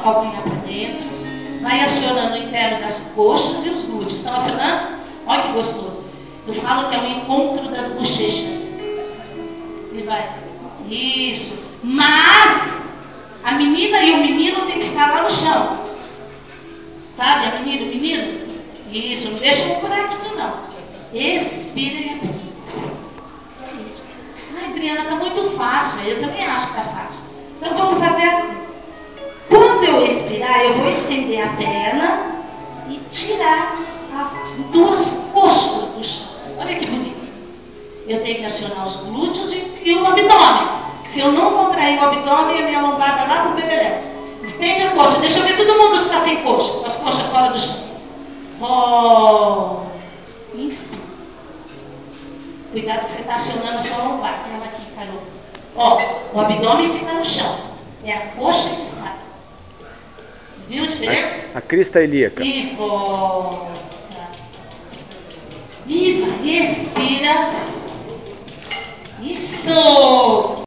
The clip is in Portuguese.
calcanhar para dentro, vai acionando o interno das coxas e os glúteos. Estão acionando? Olha que gostoso. Eu falo que é o encontro das bochechas. E vai. Isso. Mas a menina e o menino tem que ficar lá no chão. Sabe? A menina e o menino? Isso. Não deixa um buraquinho, não. Expira e abre. Ai, Adriana, está muito fácil. Eu também acho que está fácil. Então vamos fazer assim. Quando eu expirar, eu vou estender a perna e tirar as duas coxas do chão. Olha que bonito. Eu tenho que acionar os glúteos e o abdômen. Se eu não contrair o abdômen, a minha lombar vai lá para o pedelé. Estende a coxa. Deixa eu ver todo mundo está sem coxa. Com as coxas fora do chão. Inspira. Cuidado que você está acionando a sua lombar. Ela aqui, Carol. O abdômen fica no chão. É a coxa que vai. Viu a diferença? A crista ilíaca. E volta. E vai. Respira. Isso.